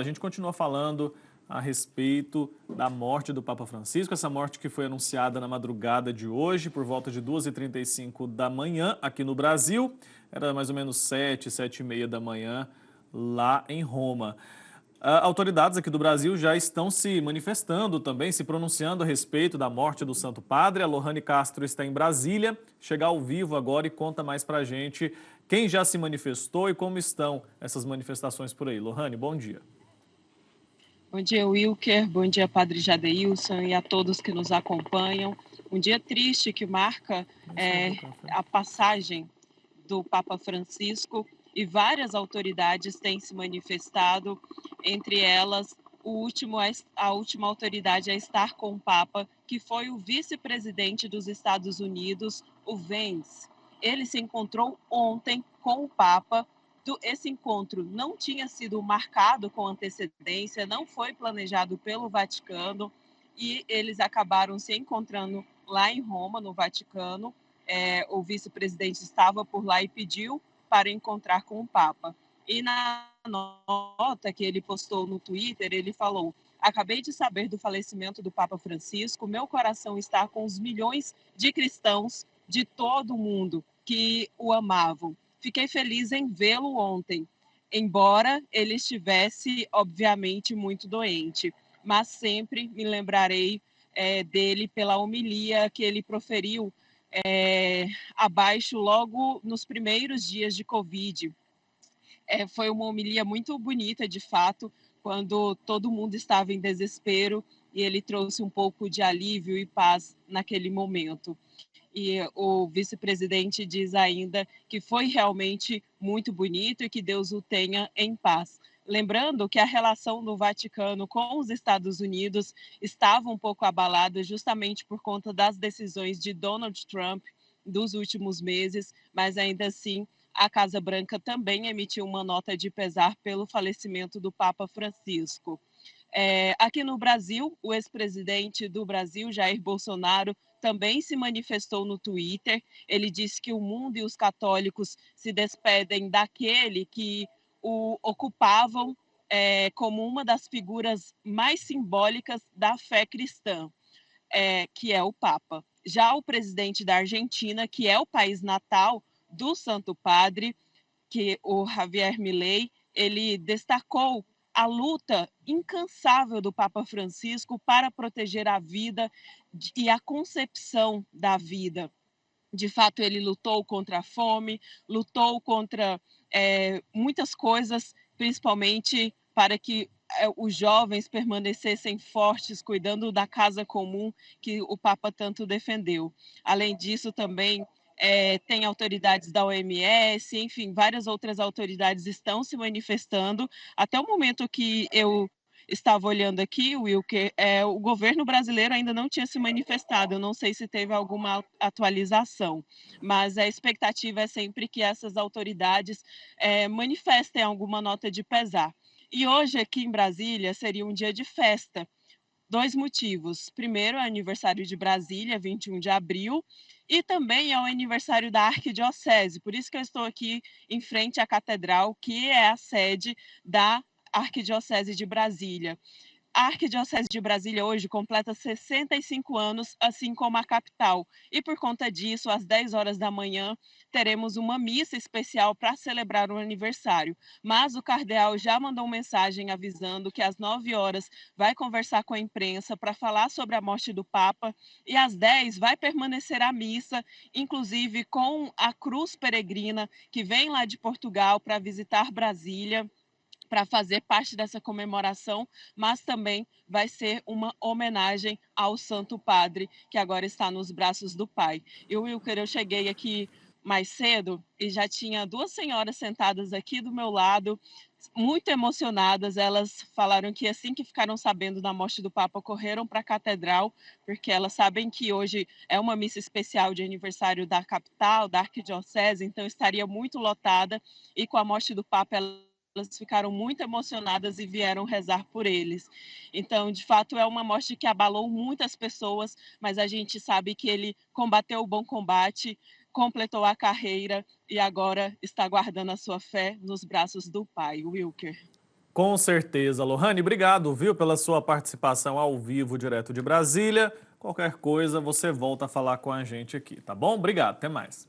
A gente continua falando a respeito da morte do Papa Francisco, essa morte que foi anunciada na madrugada de hoje, por volta de 2h35 da manhã, aqui no Brasil. Era mais ou menos 7h30 da manhã, lá em Roma. Autoridades aqui do Brasil já estão se manifestando também, se pronunciando a respeito da morte do Santo Padre. A Lohane Castro está em Brasília, chega ao vivo agora e conta mais pra gente quem já se manifestou e como estão essas manifestações por aí. Lohane, bom dia. Bom dia, Wilker. Bom dia, Padre Jadeilson e a todos que nos acompanham. Um dia triste que marca a passagem do Papa Francisco e várias autoridades têm se manifestado, entre elas a última autoridade a estar com o Papa, que foi o vice-presidente dos Estados Unidos, o Vance. Ele se encontrou ontem com o Papa. Esse encontro não tinha sido marcado com antecedência, não foi planejado pelo Vaticano e eles acabaram se encontrando lá em Roma, no Vaticano. O vice-presidente estava por lá e pediu para encontrar com o Papa. E na nota que ele postou no Twitter, ele falou: acabei de saber do falecimento do Papa Francisco, meu coração está com os milhões de cristãos de todo o mundo que o amavam. Fiquei feliz em vê-lo ontem, embora ele estivesse, obviamente, muito doente, mas sempre me lembrarei dele pela homilia que ele proferiu abaixo logo nos primeiros dias de Covid. Foi uma homilia muito bonita, de fato, quando todo mundo estava em desespero e ele trouxe um pouco de alívio e paz naquele momento. E o vice-presidente diz ainda que foi realmente muito bonito e que Deus o tenha em paz. Lembrando que a relação do Vaticano com os Estados Unidos estava um pouco abalada justamente por conta das decisões de Donald Trump dos últimos meses, mas ainda assim a Casa Branca também emitiu uma nota de pesar pelo falecimento do Papa Francisco. Aqui no Brasil, o ex-presidente do Brasil, Jair Bolsonaro, também se manifestou no Twitter. Ele disse que o mundo e os católicos se despedem daquele que o ocupavam como uma das figuras mais simbólicas da fé cristã, que é o Papa. Já o presidente da Argentina, que é o país natal do Santo Padre, que o Javier Milei, ele destacou a luta incansável do Papa Francisco para proteger a vida e a concepção da vida. De fato, ele lutou contra a fome, lutou contra muitas coisas, principalmente para que os jovens permanecessem fortes, cuidando da casa comum que o Papa tanto defendeu. Além disso, também tem autoridades da OMS, enfim, várias outras autoridades estão se manifestando. Até o momento que eu estava olhando aqui, Wilker, o governo brasileiro ainda não tinha se manifestado. Eu não sei se teve alguma atualização, mas a expectativa é sempre que essas autoridades manifestem alguma nota de pesar. E hoje, aqui em Brasília, seria um dia de festa. Dois motivos. Primeiro, é o aniversário de Brasília, 21 de abril, e também é o aniversário da Arquidiocese. Por isso que eu estou aqui em frente à Catedral, que é a sede da Arquidiocese de Brasília. A Arquidiocese de Brasília hoje completa 65 anos, assim como a capital. E por conta disso, às 10 horas da manhã, teremos uma missa especial para celebrar o aniversário. Mas o cardeal já mandou mensagem avisando que às 9 horas vai conversar com a imprensa para falar sobre a morte do Papa e às 10 vai permanecer a missa, inclusive com a cruz peregrina que vem lá de Portugal para visitar Brasília, para fazer parte dessa comemoração, mas também vai ser uma homenagem ao Santo Padre, que agora está nos braços do Pai. Wilker, eu cheguei aqui mais cedo e já tinha duas senhoras sentadas aqui do meu lado, muito emocionadas. Elas falaram que assim que ficaram sabendo da morte do Papa, correram para a catedral, porque elas sabem que hoje é uma missa especial de aniversário da capital, da arquidiocese, então estaria muito lotada, e com a morte do Papa, elas ficaram muito emocionadas e vieram rezar por eles. Então, de fato, é uma morte que abalou muitas pessoas, mas a gente sabe que ele combateu o bom combate, completou a carreira e agora está guardando a sua fé nos braços do Pai, Wilker. Com certeza, Lohane, obrigado, viu, pela sua participação ao vivo, direto de Brasília. Qualquer coisa, você volta a falar com a gente aqui, tá bom? Obrigado, até mais.